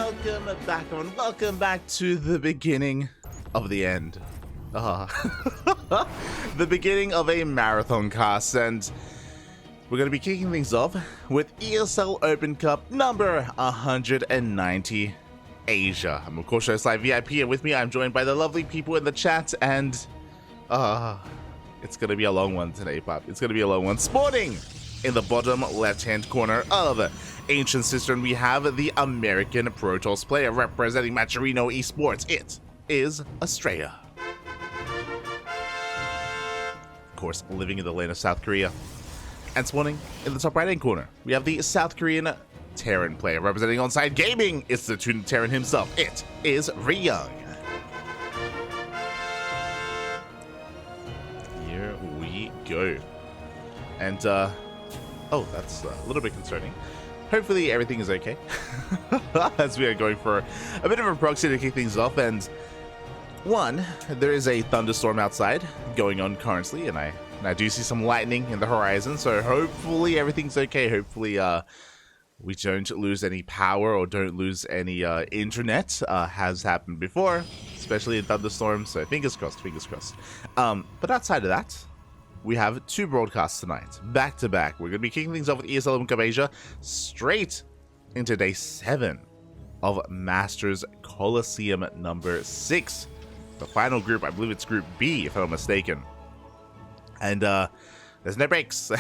welcome back, everyone. Welcome back to the beginning of the end. The beginning of a marathon cast, and we're going to be kicking things off with ESL Open Cup number 190 Asia. I'm of course live VIP, and with me I'm joined by the lovely people in the chat, and it's going to be a long one today, Pop. It's going to be a long one. Sporting in the bottom left-hand corner of Ancient Cistern, we have the American Protoss player representing Macherino Esports. It is Astrea. Of course, living in the land of South Korea. And spawning in the top right-hand corner, we have the South Korean Terran player representing Onside Gaming. It's the Toon Terran himself. It is Ryung. Here we go. And, oh, that's a little bit concerning. Hopefully everything is okay as we are going for a bit of a proxy to kick things off. And one, there is a thunderstorm outside going on currently, and I do see some lightning in the horizon, so hopefully everything's okay. Hopefully we don't lose any power or don't lose any internet. Has happened before, especially in thunderstorms, so fingers crossed, fingers crossed. But outside of that, we have two broadcasts tonight, back to back. We're going to be kicking things off with ESL Open Cup Asia straight into day 7 of Masters Coliseum number 6. The final group, I believe it's Group B, if I'm not mistaken. And there's no breaks.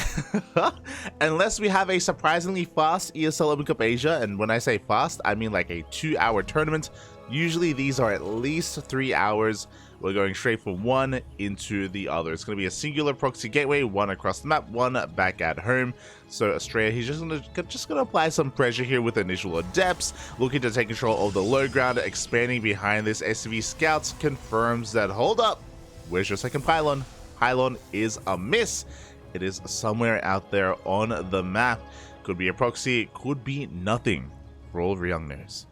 Unless we have a surprisingly fast ESL Open Cup Asia, and when I say fast, I mean like a 2-hour tournament. Usually these are at least 3 hours. We're going straight from one into the other. It's going to be a singular proxy gateway, one across the map, one back at home. So Astrea, he's just going to apply some pressure here with initial adepts, looking to take control of the low ground, expanding behind this. SCV Scouts confirms that, hold up, where's your second pylon? Pylon is a miss. It is somewhere out there on the map. Could be a proxy, could be nothing, for all Ryung knows.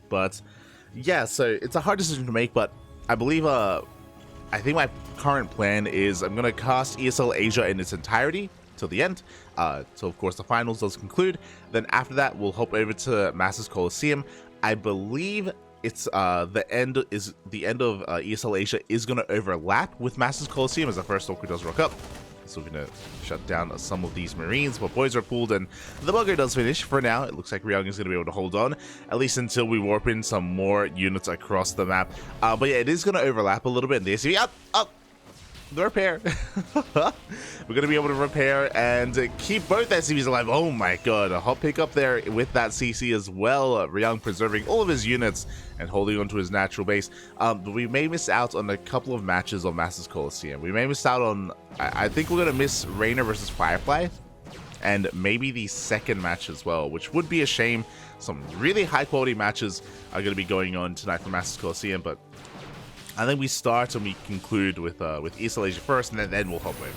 But yeah, so it's a hard decision to make, but I believe I think my current plan is I'm gonna cast ESL Asia in its entirety till the end, so of course the finals does conclude. Then after that we'll hop over to Masters Coliseum. I believe it's the end of ESL Asia is gonna overlap with Masters Coliseum as the first Stalker does rock up. So we're going to shut down some of these Marines, but boys are pulled, and the bugger does finish. For now, it looks like Ryung is going to be able to hold on, at least until we warp in some more units across the map. But yeah, it is going to overlap a little bit in the SCV. Up! The repair. We're going to be able to repair and keep both SCVs alive. Oh my god, a hot pick up there with that CC as well. Ryung preserving all of his units and holding on to his natural base. But we may miss out on a couple of matches on Masters Coliseum. We may miss out on, I think we're going to miss Rainer versus Firefly, and maybe the second match as well, which would be a shame. Some really high quality matches are going to be going on tonight for Masters Coliseum, but I think we start and we conclude with ESL Asia first, and then we'll hop over.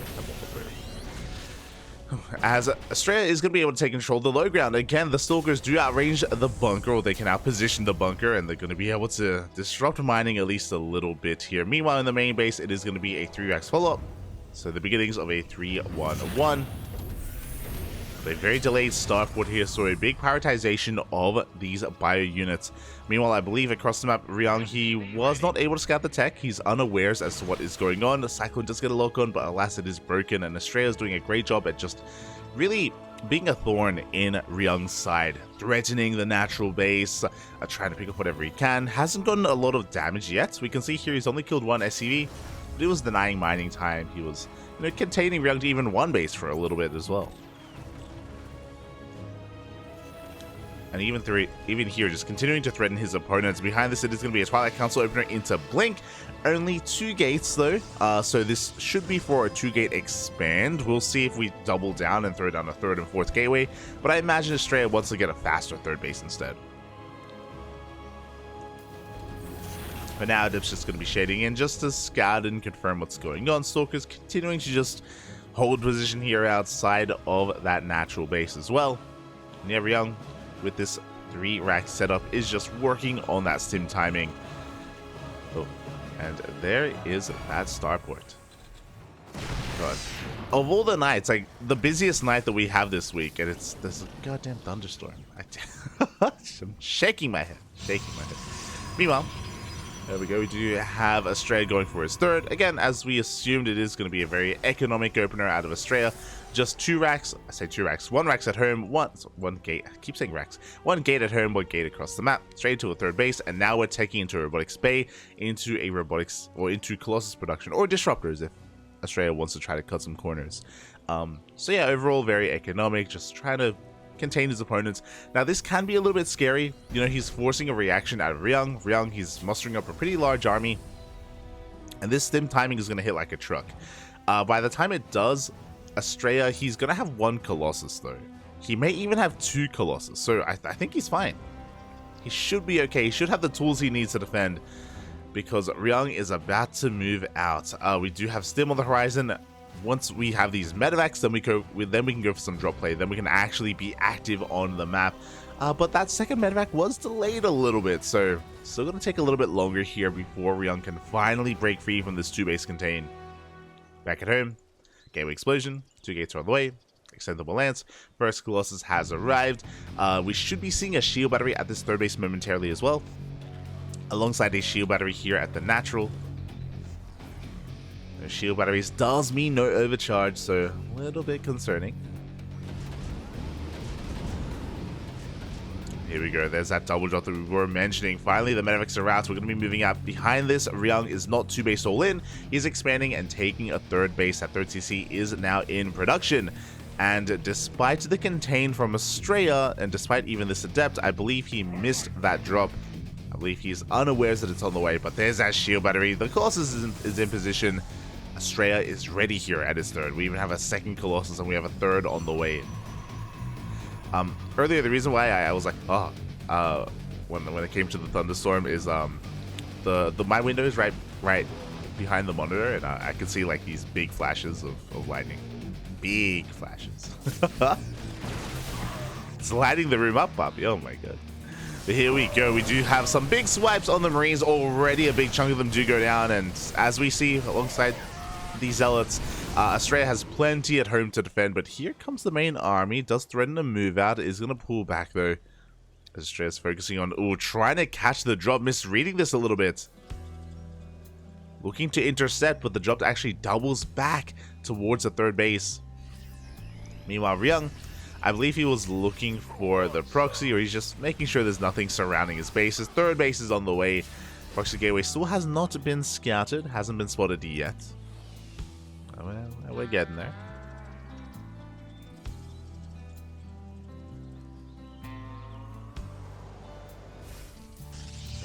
As Astrea is going to be able to take control of the low ground. Again, the Stalkers do outrange the bunker, or they can outposition the bunker, and they're going to be able to disrupt mining at least a little bit here. Meanwhile, in the main base, it is going to be a 3-rax follow-up. So the beginnings of a 3-1-1. A very delayed start port here, so a big prioritization of these bio units. Meanwhile, I believe across the map, Ryung, he was not able to scout the tech. He's unawares as to what is going on. The Cyclone does get a lock on, but alas, it is broken, and Astrea is doing a great job at just really being a thorn in Ryung's side, threatening the natural base, trying to pick up whatever he can. Hasn't gotten a lot of damage yet. We can see here he's only killed one SCV, but he was denying mining time. He was, containing Ryung to even one base for a little bit as well. And even here, just continuing to threaten his opponents. Behind this, it is going to be a Twilight Council opener into Blink. Only 2 gates, though, so this should be for a 2-gate expand. We'll see if we double down and throw down a 3rd and 4th gateway, but I imagine Astrea wants to get a faster 3rd base instead. For now, Dip's just going to be shading in just to scout and confirm what's going on. Stalkers continuing to just hold position here outside of that natural base as well. And yeah, Ryung, with this 3-rack setup, is just working on that stim timing. Oh, and there is that starport. God. Of all the nights, like the busiest night that we have this week, and it's this goddamn thunderstorm. I'm shaking my head. Meanwhile, there we go. We do have Astrea going for his third. Again, as we assumed, it is going to be a very economic opener out of Astrea. Just 2 racks. I say 2 racks. 1 racks at home. One gate. I keep saying racks. 1 gate at home. 1 gate across the map. Straight to a third base. And now we're taking into a robotics bay, into a robotics, or into Colossus production, or disruptors if Astrea wants to try to cut some corners. So yeah, overall very economic. Just trying to contain his opponents. Now this can be a little bit scary. You know, he's forcing a reaction out of Ryung. He's mustering up a pretty large army, and this stim timing is going to hit like a truck. By the time it does, Astrea, he's going to have 1 Colossus though. He may even have 2 Colossus, so I think he's fine. He should be okay. He should have the tools he needs to defend, because Ryung is about to move out. We do have stim on the horizon. Once we have these medevacs, then we can go for some drop play. Then we can actually be active on the map. But that second medevac was delayed a little bit, so still going to take a little bit longer here before Ryung can finally break free from this 2-base contain. Back at home, gateway explosion, 2 gates are on the way. Extendable lance, first Colossus has arrived. We should be seeing a shield battery at this 3rd base momentarily as well, alongside a shield battery here at the natural. No shield batteries does mean no overcharge, so a little bit concerning. Here we go, there's that double drop that we were mentioning. Finally, the medevacs are out. We're going to be moving out. Behind this, Ryung is not 2-base all in. He's expanding and taking a 3rd base. That 3rd CC is now in production. And despite the contain from Astrea, and despite even this adept, I believe he missed that drop. I believe he's unawares that it's on the way, but there's that shield battery. The Colossus is in position. Astrea is ready here at his 3rd. We even have a 2nd Colossus, and we have a 3rd on the way. Earlier, the reason why I was like, when it came to the thunderstorm is my window is right behind the monitor, and I could see like these big flashes of lightning. Big flashes. It's lighting the room up, Bobby. Oh my god. But here we go. We do have some big swipes on the Marines already. A big chunk of them do go down, and as we see alongside these zealots, Astrea has plenty at home to defend, but here comes the main army. Does threaten to move out. Is going to pull back though. Astrea's focusing on trying to catch the drop, misreading this a little bit. Looking to intercept, but the drop actually doubles back towards the 3rd base. Meanwhile, Ryung, I believe he was looking for the proxy, or he's just making sure there's nothing surrounding his base. His 3rd base is on the way. Proxy gateway still has not been scouted, hasn't been spotted yet. Well, we're getting there.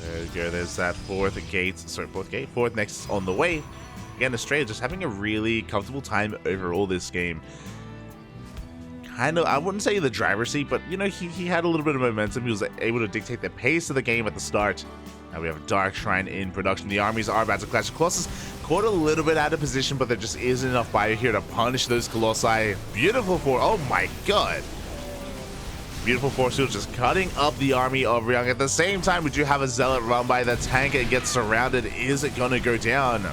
There we go, there's that 4th gate. Sorry, 4th gate. 4th next on the way. Again, Astrea just having a really comfortable time overall this game. Kind of, I wouldn't say the driver's seat, but you know, he had a little bit of momentum. He was able to dictate the pace of the game at the start. Now we have a Dark Shrine in production. The armies are about to clash. Colossus caught a little bit out of position, but there just isn't enough fire here to punish those Colossi. Beautiful oh my god. Beautiful force field just cutting up the army of Ryung. At the same time, we do have a Zealot run by the tank and gets surrounded. Is it gonna go down?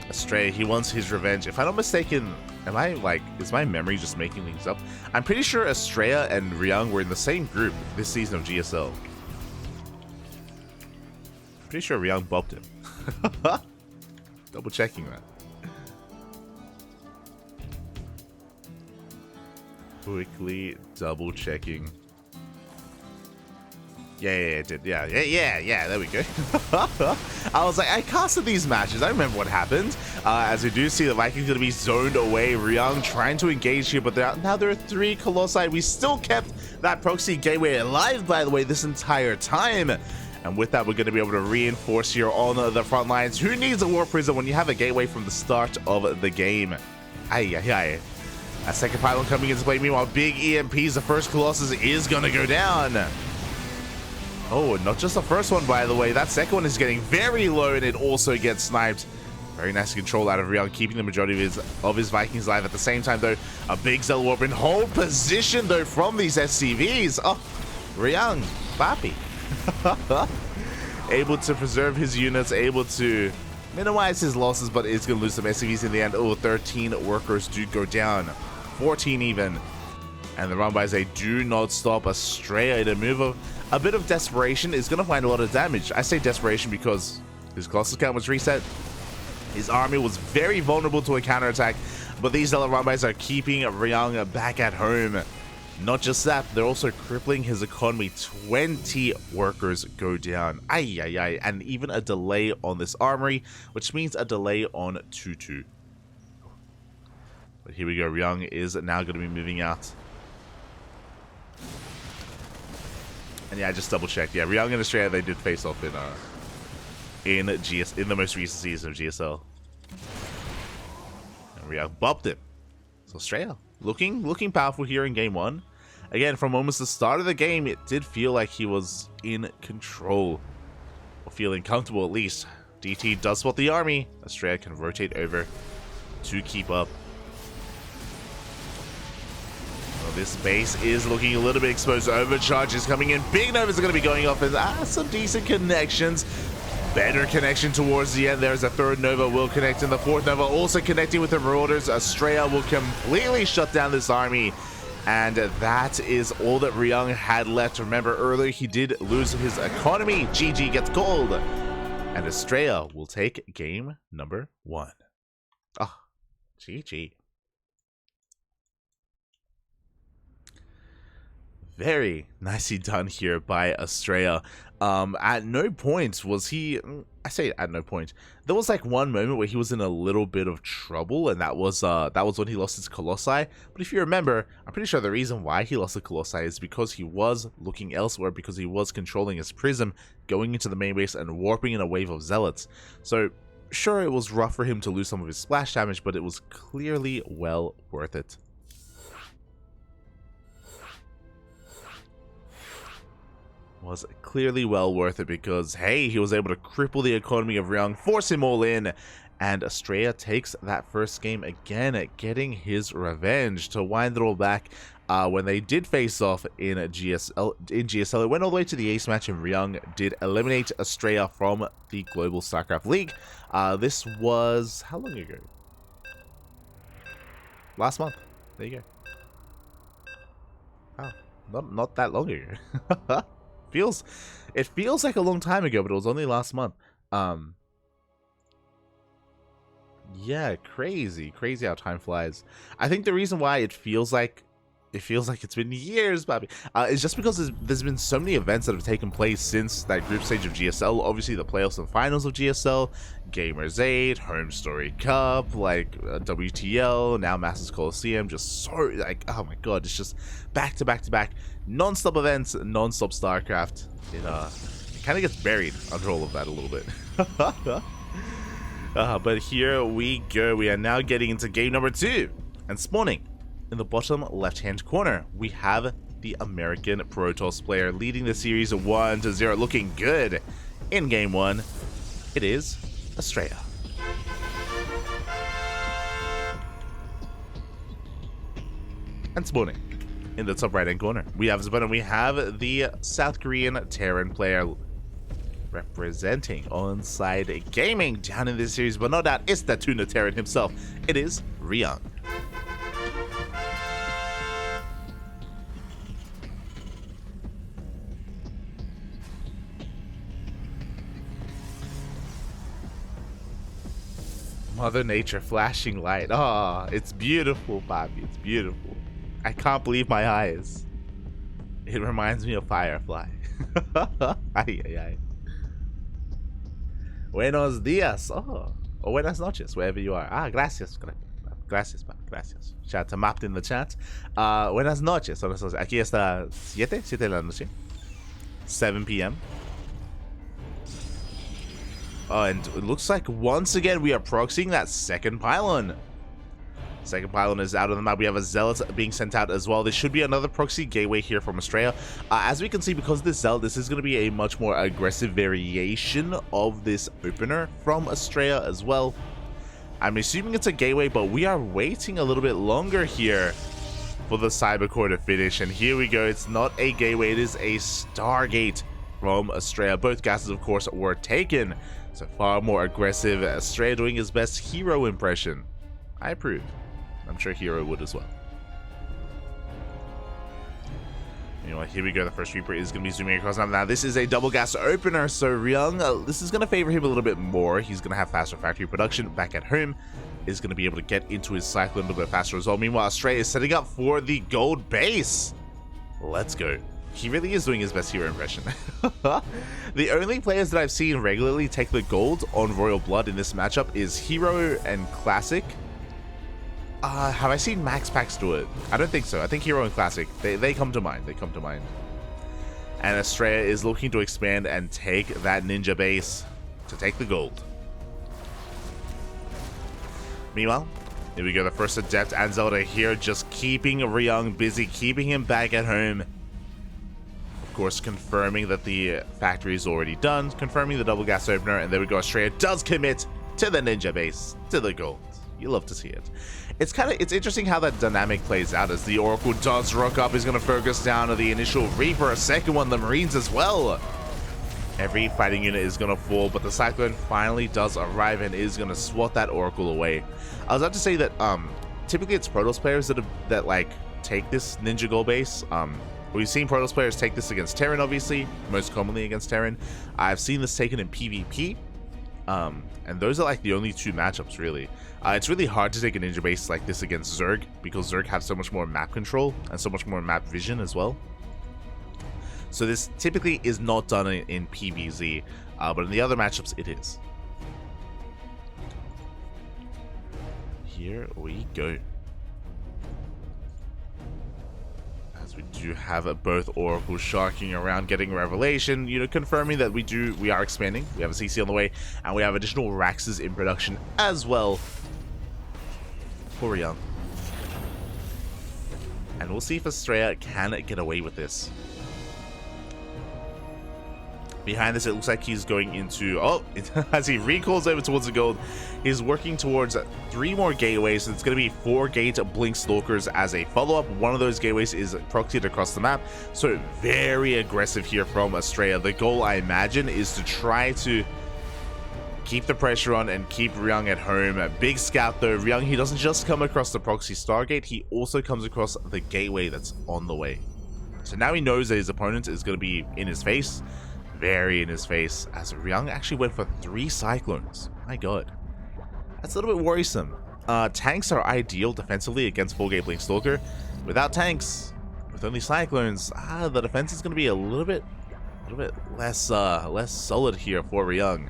Astrea, he wants his revenge. If I'm not mistaken, is my memory just making things up? I'm pretty sure Astrea and Ryung were in the same group this season of GSL. Pretty sure Ryung bopped him. Double checking that. Quickly double checking. Yeah, it did. Yeah, there we go. I was like, I casted these matches. I remember what happened. As we do see the Vikings going to be zoned away. Ryung trying to engage here, but now there are 3 Colossi. We still kept that proxy gateway alive, by the way, this entire time. And with that, we're going to be able to reinforce here on the front lines. Who needs a War Prison when you have a gateway from the start of the game? Aye. A second pylon coming into play. Meanwhile, big EMPs. The first Colossus is going to go down. Oh, not just the first one, by the way. That second one is getting very low, and it also gets sniped. Very nice control out of Ryung, keeping the majority of his Vikings alive. At the same time, though, a big Zealot Warp in hold position, though, from these SCVs. Oh, Ryung, Papi. Able to preserve his units, able to minimize his losses, but is going to lose some SCVs in the end. Oh, 13 workers do go down. 14 even. And the Rumbyes, they do not stop. Astrea in a move of a bit of desperation is going to find a lot of damage. I say desperation because his Colossus count was reset. His army was very vulnerable to a counterattack, but these Zealot Rumbyes are keeping Ryung back at home. Not just that, they're also crippling his economy. 20 workers go down. Ay, ay, ay. And even a delay on this armory, which means a delay on Tutu. But here we go. Ryung is now going to be moving out. And yeah, I just double checked. Yeah, Ryung and Astrea, they did face off in the most recent season of GSL. And Ryung bopped him. So Astrea looking powerful here in game 1. Again, from almost the start of the game, it did feel like he was in control. Or feeling comfortable at least. DT does spot the army. Astrea can rotate over to keep up. This base is looking a little bit exposed. Overcharge is coming in. Big Novas are going to be going off, and some decent connections. Better connection towards the end. There's a third Nova will connect, and the fourth Nova also connecting with the Marauders. Astrea will completely shut down this army, and that is all that Ryung had left. Remember, earlier he did lose his economy. GG gets called, and Astrea will take game number 1. Ah, GG. Very nicely done here by Astrea. At no point was he... I say at no point. There was like one moment where he was in a little bit of trouble, and that was when he lost his Colossi. But if you remember, I'm pretty sure the reason why he lost the Colossi is because he was looking elsewhere, because he was controlling his Prism, going into the main base and warping in a wave of Zealots. So, sure, it was rough for him to lose some of his splash damage, but it was clearly well worth it. Was clearly well worth it because, hey, he was able to cripple the economy of Ryung, force him all in, and Astrea takes that first game again, getting his revenge. To wind it all back, when they did face off in GSL, it went all the way to the ace match, and Ryung did eliminate Astrea from the Global StarCraft League. This was, how long ago? Last month. There you go. Oh, not that long ago. It feels like a long time ago, but it was only last month. Yeah, crazy how time flies. I think the reason why it feels like it's been years, Bobby, is just because there's been so many events that have taken place since that group stage of GSL. Obviously, the playoffs and finals of GSL, Gamers 8, Home Story Cup, like WTL, now Masters Coliseum. Just so, like, oh my god, it's just back to back to back, non-stop events, non-stop StarCraft. It kind of gets buried under all of that a little bit. But here we go. We are now getting into game number 2, and spawning in the bottom left-hand corner, we have the American Protoss player leading the series 1-0, looking good in game 1. It is Astrea. And spawning in the top right-hand corner, we have the South Korean Terran player representing Onside Gaming down in this series, but no doubt it's the Tuna Terran himself. It is Ryung. Mother Nature flashing light. Oh, it's beautiful, Bobby. It's beautiful. I can't believe my eyes. It reminds me of Firefly. Ay, ay, ay. Buenos días. Oh, or buenas noches, wherever you are. Ah, gracias. Gracias, Bobby. Gracias. Shout out to Mapped in the chat. Buenas noches. Aquí está 7 de la noche. 7 p.m. Oh, and it looks like once again we are proxying that second pylon. Second pylon is out of the map. We have a Zealot being sent out as well. There should be another proxy gateway here from Astrea. As we can see, because of this Zealot, this is going to be a much more aggressive variation of this opener from Astrea as well. I'm assuming it's a gateway, but we are waiting a little bit longer here for the Cybercore to finish. And here we go. It's not a gateway. It is a Stargate from Astrea. Both gases, of course, were taken. So far more aggressive. Astrea doing his best hero impression. I approve. I'm sure Hero would as well. Anyway, here we go. The first Reaper is going to be zooming across. Now, this is a double gas opener, so Ryung, this is going to favor him a little bit more. He's going to have faster factory production back at home. Is going to be able to get into his cyclone a little bit faster as well. Meanwhile, Astrea is setting up for the gold base. Let's go. He really is doing his best hero impression. The only players that I've seen regularly take the gold on Royal Blood in this matchup is Hero and Classic. Have I seen Max Pax do it? I don't think so. I think Hero and Classic, they come to mind. They come to mind. And Astrea is looking to expand and take that ninja base to take the gold. Meanwhile, here we go. The first Adept and Zelda here, just keeping Ryung busy, keeping him back at home. Of course, confirming that the factory is already done, confirming the double gas opener, and there we go. Astrea does commit to the ninja base, to the gold. You love to see it. It's interesting how that dynamic plays out as the Oracle does rock up. Is going to focus down on the initial Reaper, a second one, the Marines as well. Every fighting unit is going to fall, but the Cyclone finally does arrive and is going to swat that Oracle away. I was about to say that typically it's Protoss players that like take this ninja gold base. We've seen Protoss players take this against Terran, obviously, most commonly against Terran. I've seen this taken in PvP. And those are like the only two matchups really. It's really hard to take a ninja base like this against Zerg because Zerg have so much more map control and so much more map vision as well. So this typically is not done in PvZ, but in the other matchups it is. Here we go. As we do have both Oracles sharking around, getting Revelation, you know, confirming that we are expanding. We have a CC on the way, and we have additional Raxes in production as well for Ryung. And we'll see if Astrea can get away with this. Behind this, it looks like he's going into... Oh, as he recalls over towards the gold, he's working towards 3 more gateways. So it's going to be 4 gate Blink Stalkers as a follow-up. One of those gateways is proxied across the map. So very aggressive here from Astrea. The goal, I imagine, is to try to keep the pressure on and keep Ryung at home. A big scout, though. Ryung, he doesn't just come across the proxy Stargate. He also comes across the gateway that's on the way. So now he knows that his opponent is going to be in his face. Very in his face, as Ryung actually went for 3 Cyclones. My god. That's a little bit worrisome. Tanks are ideal defensively against full gate Blink Stalker. Without tanks, with only Cyclones, the defense is going to be a little bit less solid here for Ryung.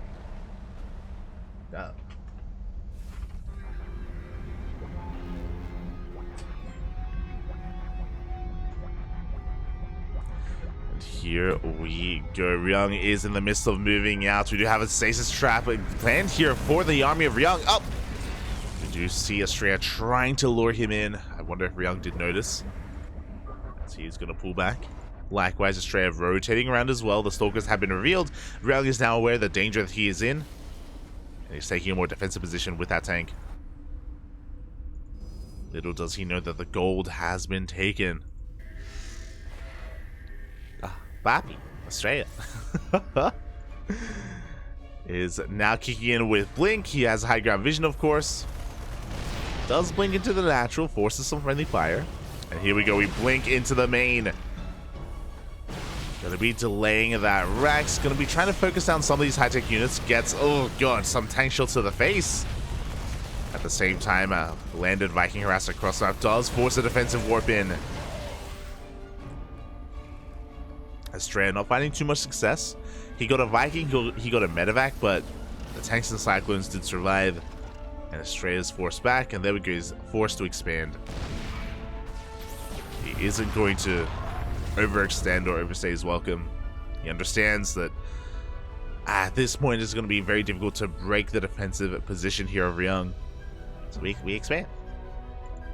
Here we go. Ryung is in the midst of moving out. We do have a stasis trap planned here for the army of Ryung. Oh! We do see Astrea trying to lure him in. I wonder if Ryung did notice. As he's going to pull back. Likewise, Astrea rotating around as well. The Stalkers have been revealed. Ryung is now aware of the danger that he is in. And he's taking a more defensive position with that tank. Little does he know that the gold has been taken. Bappy, Astrea is now kicking in with Blink. He has high ground vision, of course. Does blink into the natural, forces some friendly fire. And here we go, we blink into the main. Gonna be delaying that Rex. Gonna be trying to focus down some of these high-tech units. Gets, oh god, some tank shots to the face. At the same time, landed Viking Harasser across the map does force a defensive warp in. Astrea not finding too much success. He got a Viking, he got a Medevac, but the tanks and Cyclones did survive. And Astrea is forced back, and there we go, he's forced to expand. He isn't going to overextend or overstay his welcome. He understands that at this point it's going to be very difficult to break the defensive position here of Ryung. So we expand.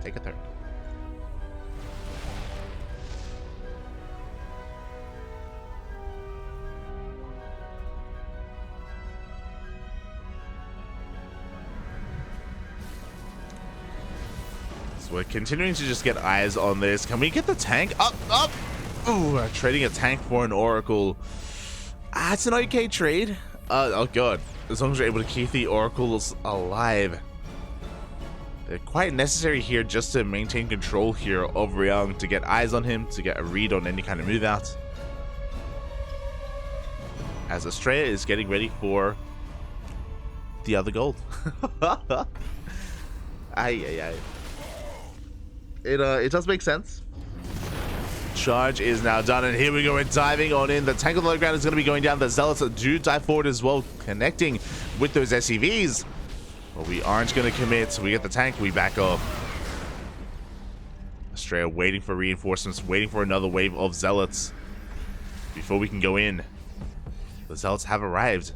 Take a third. We're continuing to just get eyes on this. Can we get the tank? Up! Ooh, trading a tank for an Oracle. It's an okay trade. Oh god. As long as we're able to keep the Oracles alive. quite necessary here just to maintain control here of Ryung, to get eyes on him, to get a read on any kind of move out. As Astrea is getting ready for the other gold. It does make sense. Charge is now done, and here we go. We're diving on in. The tank on the low ground is going to be going down. The Zealots do dive forward as well, connecting with those SCVs. But we aren't going to commit. We get the tank, we back off. Astrea waiting for reinforcements, waiting for another wave of Zealots before we can go in. The Zealots have arrived.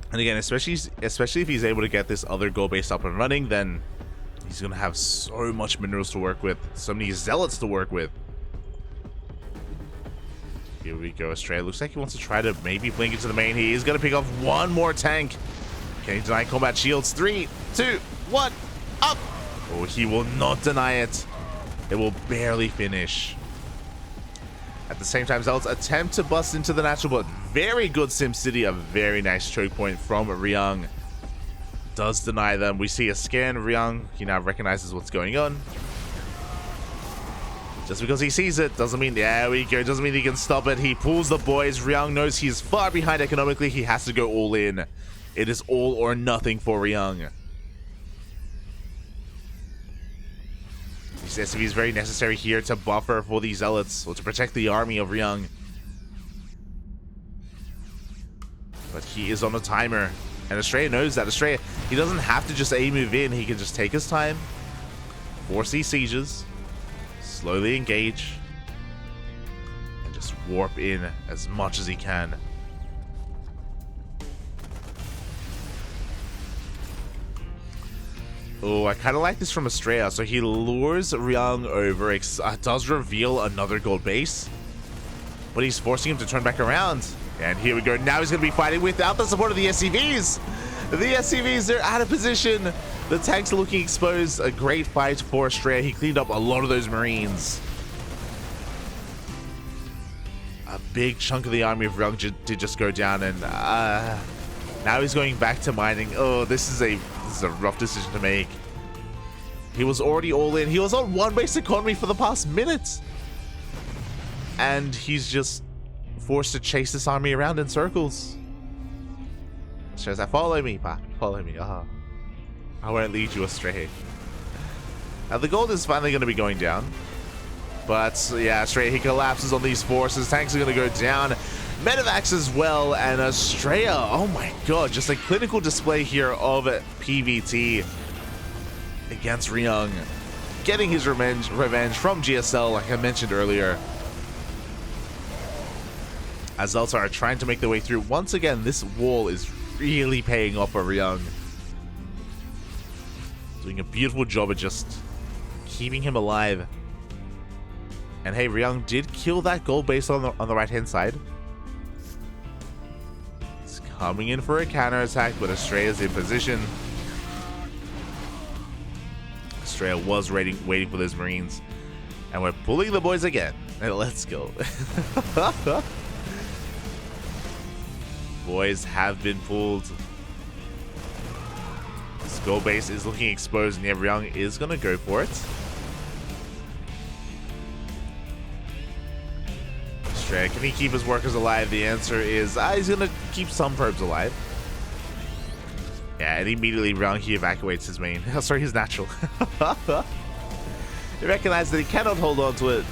And again, especially if he's able to get this other goal base up and running, then he's going to have so much minerals to work with, so many Zealots to work with. Here we go. Astrea looks like he wants to try to maybe blink into the main. He is going to pick off one more tank. Can he deny combat shields? 3, 2, 1, up! Oh, he will not deny it. It will barely finish. At the same time, Zealots attempt to bust into the natural, but very good SimCity. A very nice choke point from Ryung. Does deny them. We see a scan. Ryung, he now recognizes what's going on. Just because he sees it doesn't mean, there we go, doesn't mean he can stop it. He pulls the boys. Ryung knows he's far behind economically. He has to go all in. It is all or nothing for Ryung. This SCV is very necessary here to buffer for these Zealots, or to protect the army of Ryung. But he is on a timer, and Astrea knows that. Astrea, he doesn't have to just A move in. He can just take his time, force these sieges, slowly engage, and just warp in as much as he can. Oh, I kind of like this from Astrea. So he lures Ryung over, does reveal another gold base, but he's forcing him to turn back around. And here we go. Now he's going to be fighting without the support of the SCVs. The SCVs, they're out of position. The tanks are looking exposed. A great fight for Astrea. He cleaned up a lot of those Marines. A big chunk of the army of Ryung did just go down, and now he's going back to mining. Oh, this is a rough decision to make. He was already all in. He was on one base economy for the past minute, and he's just forced to chase this army around in circles. Shows that, follow me, pa. Follow me. I won't lead you astray. Now the gold is finally going to be going down, but yeah, Astrea, he collapses on these forces. Tanks are going to go down. Medivacs as well, and Astrea, oh my god, just a clinical display here of PvT against Ryung, getting his revenge from GSL, like I mentioned earlier. As Zealots are trying to make their way through. Once again, this wall is really paying off for Ryung. Doing a beautiful job of just keeping him alive. And hey, Ryung did kill that gold base on the right-hand side. Coming in for a counterattack, but Astrea is in position. Astrea was waiting for those Marines. And we're pulling the boys again. And let's go. Boys have been pulled. This goal base is looking exposed, and yeah, Ryung is going to go for it. Astrea, can he keep his workers alive? The answer is he's going to keep some probes alive. Yeah, and immediately Ryung, he evacuates his main. Sorry, his natural. He recognizes that he cannot hold on to it.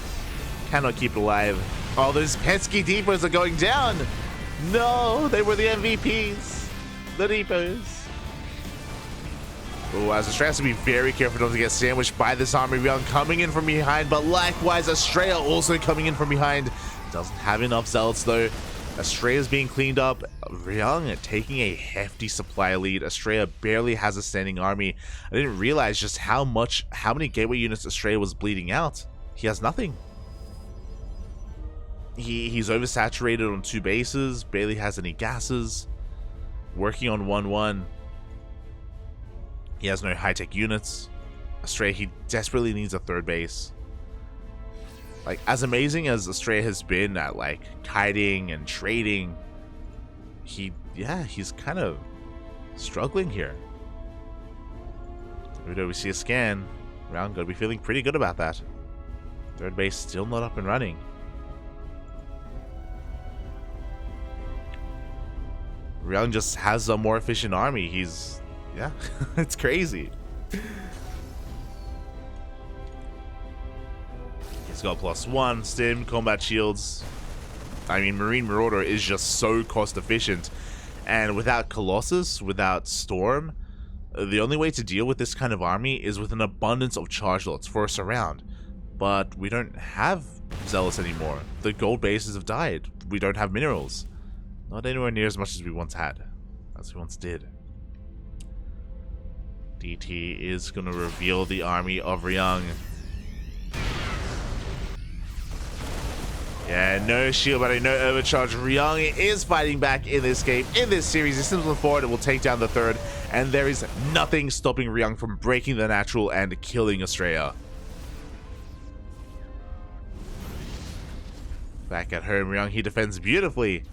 Cannot keep it alive. Oh, those pesky depots are going down. No, they were the MVPs. The depots. Oh, as Astrea has to be very careful not to get sandwiched by this army. Ryung coming in from behind, but likewise Astrea also coming in from behind. Doesn't have enough Zealots though. Astrea is being cleaned up. Ryung taking a hefty supply lead. Astrea barely has a standing army. I didn't realize just how many gateway units Astrea was bleeding out. He has nothing. He's oversaturated on 2 bases, barely has any gases, working on 1-1. He has no high-tech units. Astrea, he desperately needs a 3rd base. Like, as amazing as Astrea has been at, like, kiting and trading, he's kind of struggling here. Even though we see a scan, Ryung gotta be feeling pretty good about that. Third base still not up and running. Ryung just has a more efficient army. Yeah, it's crazy. He's got +1, stim, combat shields. I mean, Marine Marauder is just so cost efficient. And without Colossus, without Storm, the only way to deal with this kind of army is with an abundance of charge lots for a surround. But we don't have Zealots anymore. The gold bases have died. We don't have minerals. Not anywhere near as much as we once had. As we once did. DT is going to reveal the army of Ryung. Yeah, no shield battery, no overcharge. Ryung is fighting back in this game, in this series. He sends them forward and will take down the third. And there is nothing stopping Ryung from breaking the natural and killing Astrea. Back at home, Ryung, he defends beautifully.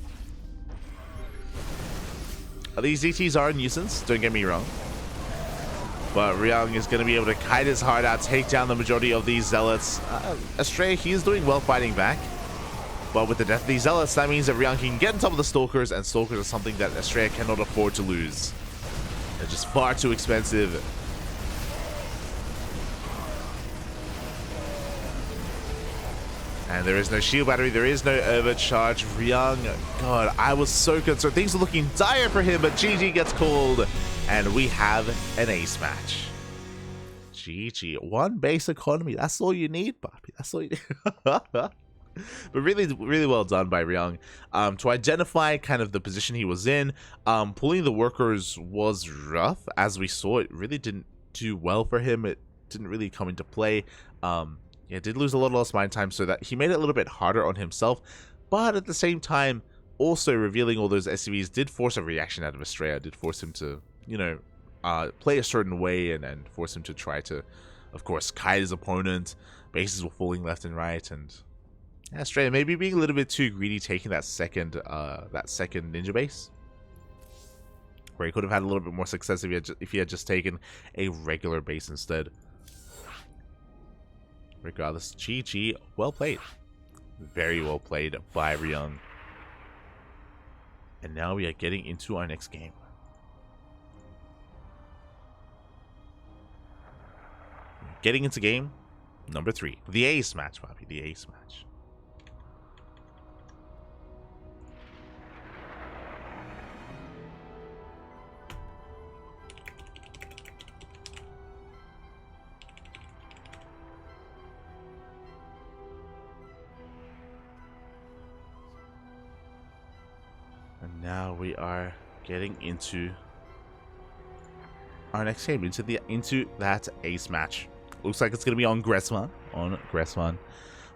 These DTs are a nuisance, don't get me wrong. But Ryung is going to be able to kite his heart out, take down the majority of these Zealots. Astrea, he is doing well fighting back. But with the death of these Zealots, that means that Ryung can get on top of the Stalkers, and Stalkers are something that Astrea cannot afford to lose. They're just far too expensive. And there is no shield battery, there is no overcharge. Ryung, God, I was so concerned. Things are looking dire for him, but GG gets called. And we have an ace match. GG. One base economy. That's all you need, Bobby. That's all you need. But really, really well done by Ryung. To identify kind of the position he was in, pulling the workers was rough. As we saw, it really didn't do well for him. It didn't really come into play. Yeah, did lose a lot of lost mine time, so that he made it a little bit harder on himself. But at the same time, also revealing all those SCVs did force a reaction out of Astrea. Did force him to, you know, play a certain way and force him to try to, of course, kite his opponent. Bases were falling left and right, and Astrea maybe being a little bit too greedy, taking that second ninja base, where he could have had a little bit more success if he had just taken a regular base instead. Regardless, GG, well played. Very well played by Ryung. And now we are getting into our next game. Getting into game number 3. The ace match, Bobby. The ace match. And now we are getting into our next game, into that ace match. Looks like it's going to be on Gressman. Well,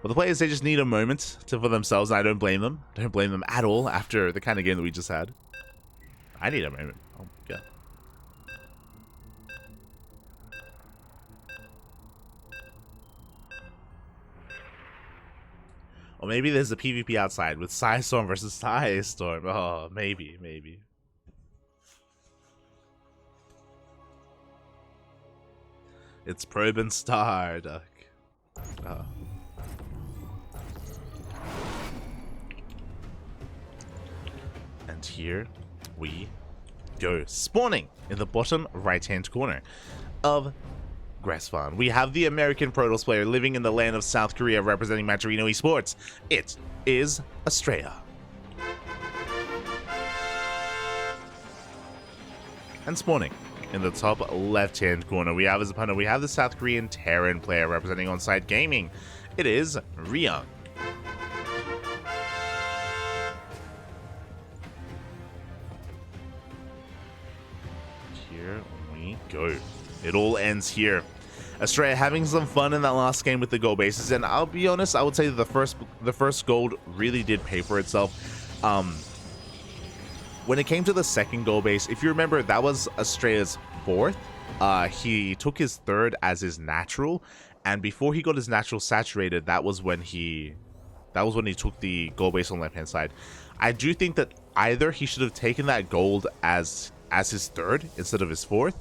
the players, they just need a moment for themselves, and I don't blame them. I don't blame them at all after the kind of game that we just had. I need a moment. Oh my god. Or maybe there's a PvP outside with Psystorm versus Psystorm. Oh, maybe. It's Probe and Starduck. Oh. And here we go. Spawning in the bottom right-hand corner of Gressvan, we have the American Protoss player living in the land of South Korea representing Maturino Esports. It is Astrea. And spawning in the top left-hand corner, we have as opponent, we have the South Korean Terran player representing On-Site Gaming. It is Ryung. Here we go. It all ends here. Astrea having some fun in that last game with the gold bases, and I'll be honest, I would say that the first gold really did pay for itself. When it came to the second gold base, if you remember, that was Astrea's fourth. He took his third as his natural, And before he got his natural saturated, that was when he took the gold base on the left hand side. I do think that either he should have taken that gold as his third instead of his fourth,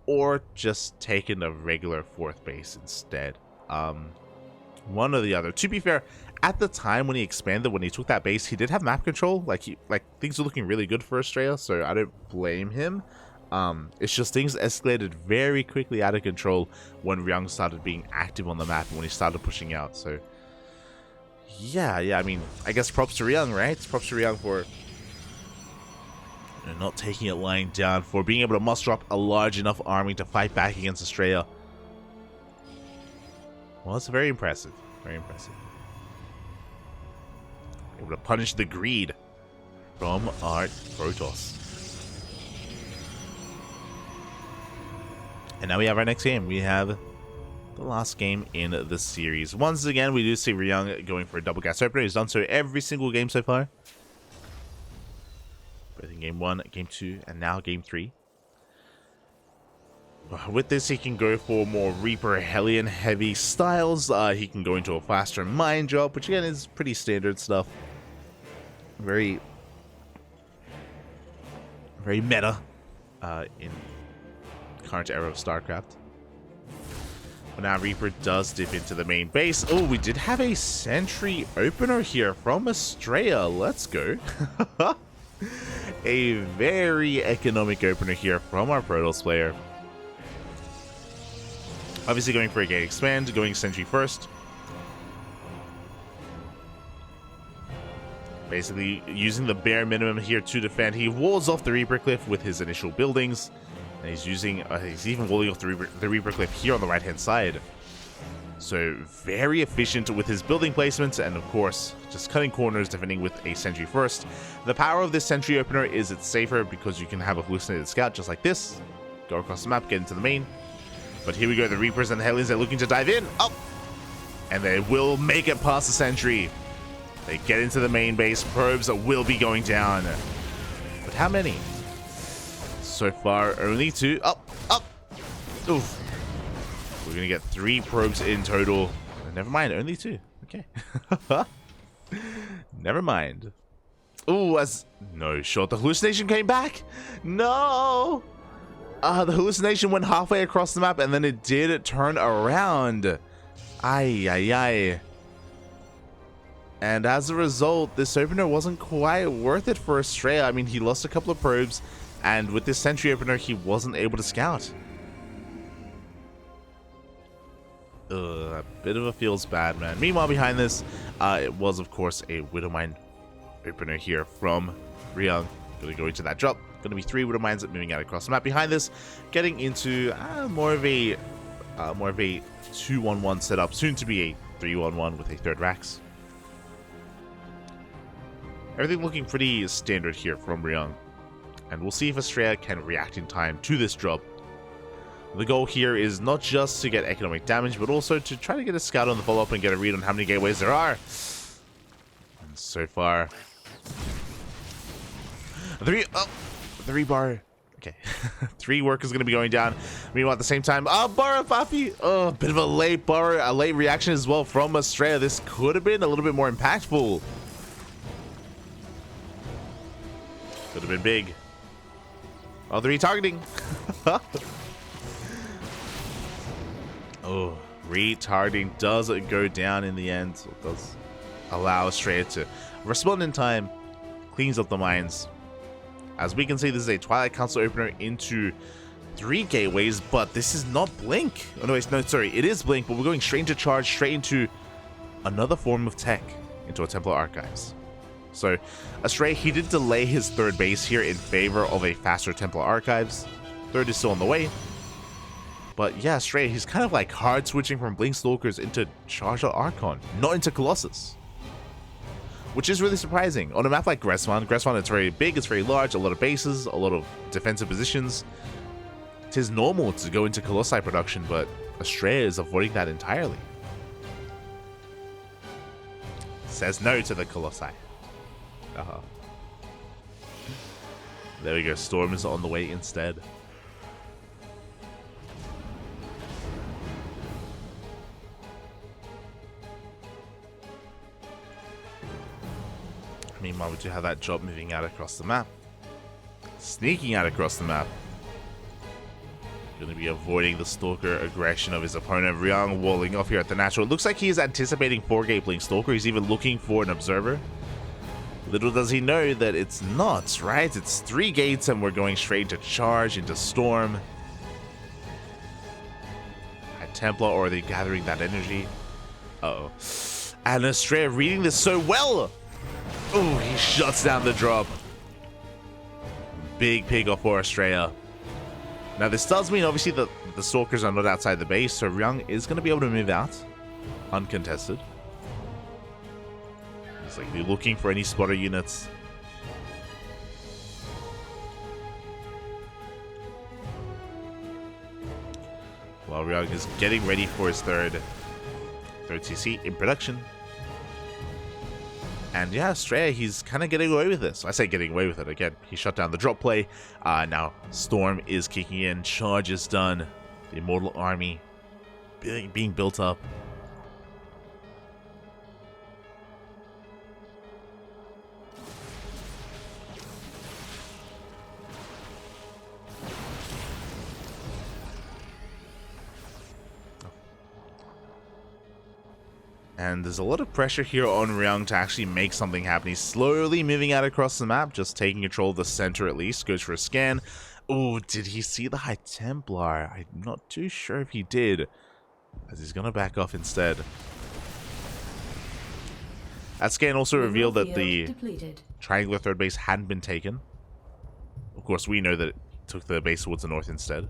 or just taken a regular fourth base instead. One or the other. To be fair, at the time when he expanded, when he took that base, he did have map control. Like things were looking really good for Astrea, so I don't blame him. It's just things escalated very quickly out of control when Ryung started being active on the map and when he started pushing out. So yeah, I mean, I guess props to Ryung, right? Props to Ryung for not taking it lying down, for being able to muster up a large enough army to fight back against Astrea. Well, it's very impressive. Very impressive. Able to punish the greed from Art Protoss. And now we have our next game. We have the last game in the series. Once again, we do see Ryung going for a double gas opener. He's done so every single game so far. Both in game 1, game 2, and now game 3. With this, he can go for more Reaper Hellion heavy styles. He can go into a faster mine drop, which again is pretty standard stuff. Very meta in current era of StarCraft. But now Reaper does dip into the main base. Oh, we did have a sentry opener here from Astrea. Let's go. A very economic opener here from our Protoss player. Obviously going for a gate expand, going sentry first. Basically using the bare minimum here to defend. He walls off the Reaper Cliff with his initial buildings. And he's using, he's even walling off the Reaper Cliff here on the right hand side. So very efficient with his building placements, and of course just cutting corners, defending with a sentry first. The power of this sentry opener is it's safer because you can have a hallucinated scout just like this. Go across the map, get into the main. But here we go, the Reapers and the Hellions are looking to dive in. Oh! And they will make it past the sentry. They get into the main base. Probes will be going down. But how many? So far, only 2. Up! Oof. We're going to get 3 probes in total. Never mind, only 2. Okay. Never mind. Ooh, no shot. The hallucination came back. No! The hallucination went halfway across the map, and then it did turn around. Ay. And as a result, this opener wasn't quite worth it for Astrea. I mean, he lost a couple of probes, and with this sentry opener, he wasn't able to scout. A bit of a feels bad, man. Meanwhile, behind this, it was, of course, a Widowmine opener here from Ryung. Gonna go into that drop. Gonna be 3 Widow Mines moving out across the map. Behind this, getting into more of a 2-1-1 setup, soon to be a 3-1-1 with a third Rax. Everything looking pretty standard here from Ryung, and we'll see if Astrea can react in time to this drop. The goal here is not just to get economic damage, but also to try to get a scout on the follow-up and get a read on how many gateways there are. And so far, 3 bar. Okay. 3 workers going to be going down. Meanwhile, at the same time, Barra Fafi. Oh, bit of a late reaction as well from Astrea. This could have been a little bit more impactful. Could have been big. Oh, the retargeting. Oh, retargeting does go down in the end. So it does allow Astrea to respond in time. Cleans up the mines. As we can see, this is a Twilight Council opener into 3 gateways, but this is not Blink. Oh, no, sorry, it is Blink, but we're going straight into charge, straight into another form of tech, into a Templar Archives. So, Astrea, he did delay his 3rd base here in favor of a faster Templar Archives. 3rd is still on the way. But yeah, Astrea, he's kind of like hard switching from Blink Stalkers into Charged Archon, not into Colossus. Which is really surprising. On a map like Gressman, it's very big, it's very large, a lot of bases, a lot of defensive positions. It is normal to go into Colossi production, but Astrea is avoiding that entirely. Says no to the Colossi. There we go, Storm is on the way instead. Meanwhile, we do have that job moving out across the map. Sneaking out across the map. Going to be avoiding the Stalker aggression of his opponent. Ryung walling off here at the natural. It looks like he is anticipating 4-gate playing Stalker. He's even looking for an observer. Little does he know that it's not, right? It's 3 gates and we're going straight to charge into Storm. At Templar, or are they gathering that energy? Uh-oh. And Astrea reading this so well. Oh, he shuts down the drop. Big pig off for Astrea. Now this does mean obviously that the Stalkers are not outside the base, so Ryung is going to be able to move out uncontested. He's like looking for any spotter units. While Ryung is getting ready for his third CC in production. And yeah, Astrea, he's kind of getting away with this. I say getting away with it. Again, he shut down the drop play. Now Storm is kicking in. Charge is done. The Immortal Army being built up. And there's a lot of pressure here on Ryung to actually make something happen. He's slowly moving out across the map, just taking control of the center at least. Goes for a scan. Oh, did he see the High Templar? I'm not too sure if he did, as he's going to back off instead. That scan also revealed that the triangular third base hadn't been taken. Of course, we know that it took the base towards the north instead.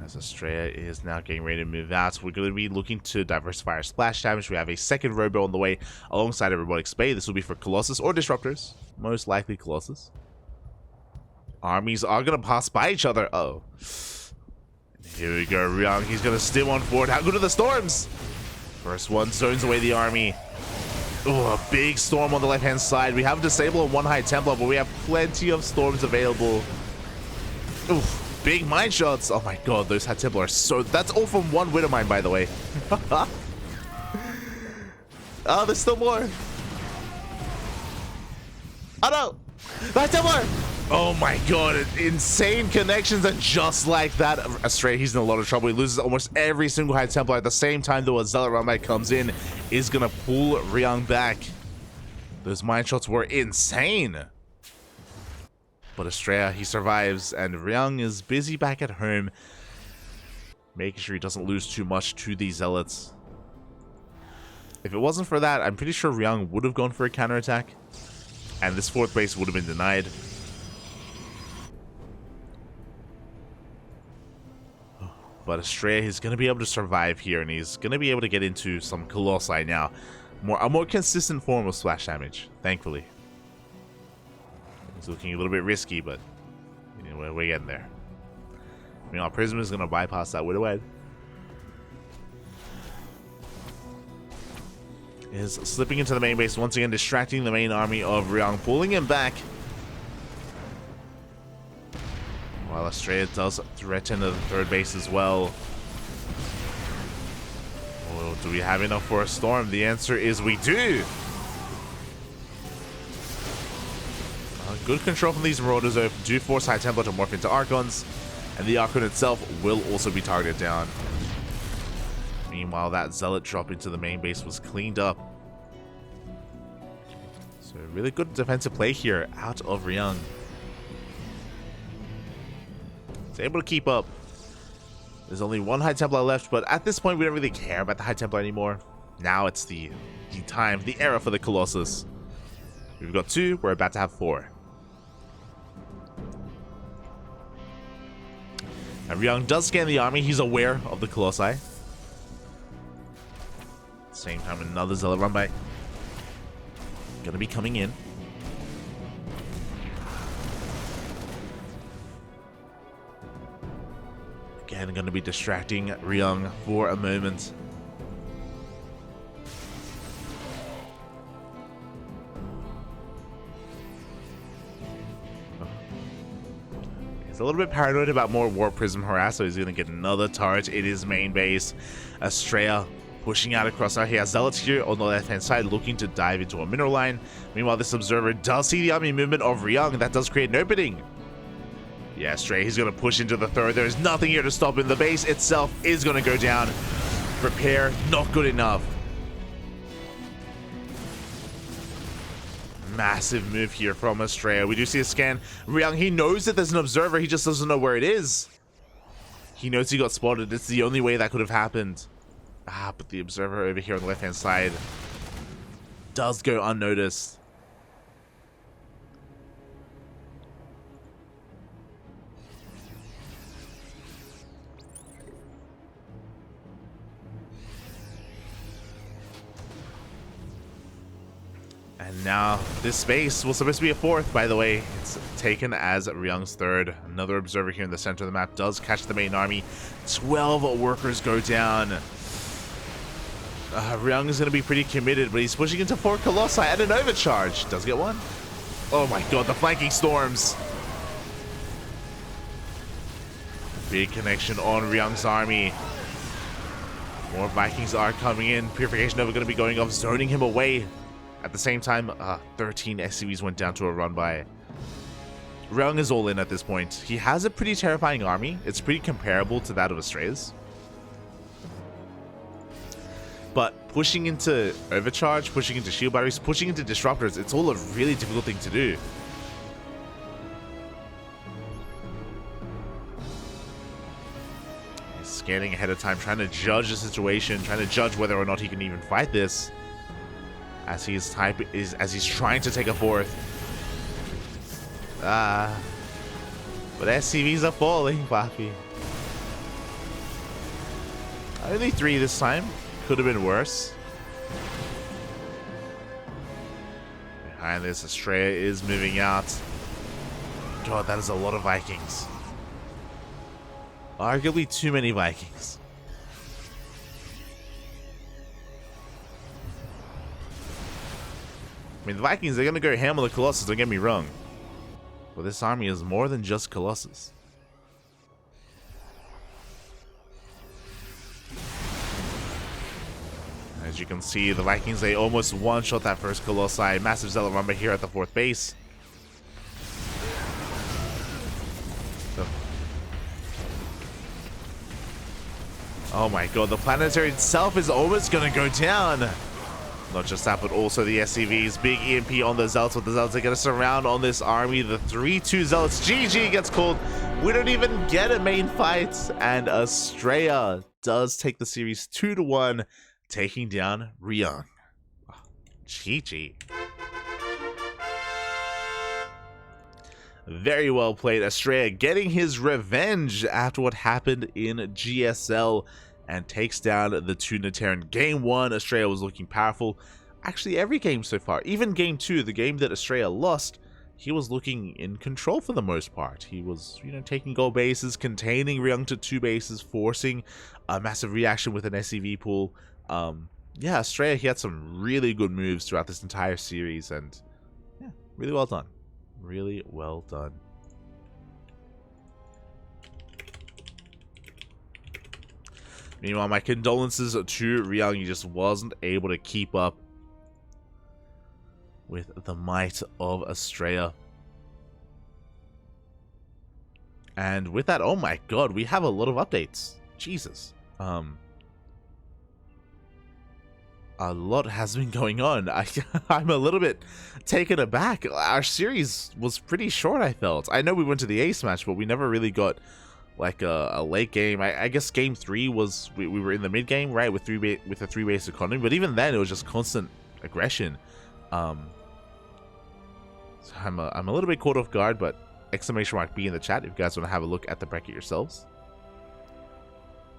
As Astrea is now getting ready to move out, we're going to be looking to diversify our splash damage. We have a second robo on the way alongside a robotic spade. This will be for Colossus or Disruptors. Most likely Colossus. Armies are going to pass by each other. Oh. Here we go, Ryung. He's going to stim on forward. How good are the storms? First one zones away the army. Oh, a big storm on the left-hand side. We have Disable on one High Templar, but we have plenty of storms available. Oof. Big mine shots. Oh my god, those High Templar are so... That's all from one Widow Mine, by the way. Oh, there's still more. Oh no! The High Templar! Oh my god, insane connections, and just like that, Astrea, he's in a lot of trouble. He loses almost every single High Templar. At the same time, though, a Zealot Runback comes in, is gonna pull Ryung back. Those mine shots were insane. But Astrea, he survives, and Ryung is busy back at home, making sure he doesn't lose too much to these Zealots. If it wasn't for that, I'm pretty sure Ryung would have gone for a counterattack, and this fourth base would have been denied. But Astrea is going to be able to survive here, and he's going to be able to get into some Colossi now. A more consistent form of splash damage, thankfully. It's looking a little bit risky, but you know, we're getting there. Meanwhile, Prism is going to bypass that Widow Head. Is slipping into the main base once again, distracting the main army of Ryung, pulling him back. While Astrea does threaten the third base as well. Oh, do we have enough for a storm? The answer is we do. Good control from these Marauders, though, do force High Templar to morph into Archons, and the Archon itself will also be targeted down. Meanwhile, that Zealot drop into the main base was cleaned up. So really good defensive play here out of Ryung. He's able to keep up. There's only one High Templar left, but at this point we don't really care about the High Templar anymore. Now it's the time, the era for the Colossus. We've got 2, we're about to have 4. And Ryung does scan the army. He's aware of the Colossi. Same time, another Zealot run by. Gonna be coming in. Again, gonna be distracting Ryung for a moment. A little bit paranoid about more Warp Prism harass, so he's going to get another turret in his main base. Astrea Pushing out across our here. Zealots here on the left-hand side looking to dive into a mineral line. Meanwhile, this observer does see the army movement of Ryung, and that does create an opening. Yeah, Astrea, he's going to push into the third. There's nothing here to stop him. The base itself is going to go down. Repair, not good enough. Massive move here from Astrea. We do see a scan. Ryung, he knows that there's an observer. He just doesn't know where it is. He knows he got spotted. It's the only way that could have happened. But the observer over here on the left-hand side does go unnoticed. And now this space was supposed to be a fourth, by the way. It's taken as Ryung's third. Another observer here in the center of the map does catch the main army. 12 workers go down. Ryung is going to be pretty committed, but he's pushing into 4 Colossi and an overcharge. Does get one. Oh my god, the flanking storms. Big connection on Ryung's army. More Vikings are coming in. Purification Nova going to be going off, zoning him away. At the same time, 13 SCVs went down to a run by. Ryung is all in at this point. He has a pretty terrifying army. It's pretty comparable to that of Astrea's. But pushing into overcharge, pushing into shield batteries, pushing into disruptors, it's all a really difficult thing to do. He's scanning ahead of time, trying to judge the situation, trying to judge whether or not he can even fight this. As he's trying to take a fourth. But SCVs are falling, Papi. Only 3 this time. Could have been worse. Behind this, Astrea is moving out. God, that is a lot of Vikings. Arguably too many Vikings. I mean, the Vikings, they're going to go ham on the Colossus, don't get me wrong. But this army is more than just Colossus. As you can see, the Vikings, they almost one-shot that first Colossi. Massive Zealot Rumba here at the 4th base. Oh my god, the planetary itself is almost going to go down. Not just that, but also the SCVs. Big EMP on the Zealots, but the Zealots are going to surround on this army. The 3-2 Zealots. GG gets called. We don't even get a main fight. And Astrea does take the series 2-1, taking down Ryung. GG. Very well played. Astrea getting his revenge after what happened in GSL. And takes down the Tunateran. Game 1, Astrea was looking powerful. Actually, every game so far. Even Game 2, the game that Astrea lost, he was looking in control for the most part. He was, taking gold bases, containing Ryung to 2 bases, forcing a massive reaction with an SCV pool. Yeah, Astrea, he had some really good moves throughout this entire series. And, yeah, really well done. Really well done. Meanwhile, my condolences to Ryung. He just wasn't able to keep up with the might of Astrea. And with that, oh my god, we have a lot of updates. Jesus. A lot has been going on. I'm a little bit taken aback. Our series was pretty short, I felt. I know we went to the ace match, but we never really got like a late game. I guess game 3 was we were in the mid game, right, with a 3-base economy, but even then it was just constant aggression. So I'm a little bit caught off guard, but exclamation mark B in the chat if you guys want to have a look at the bracket yourselves.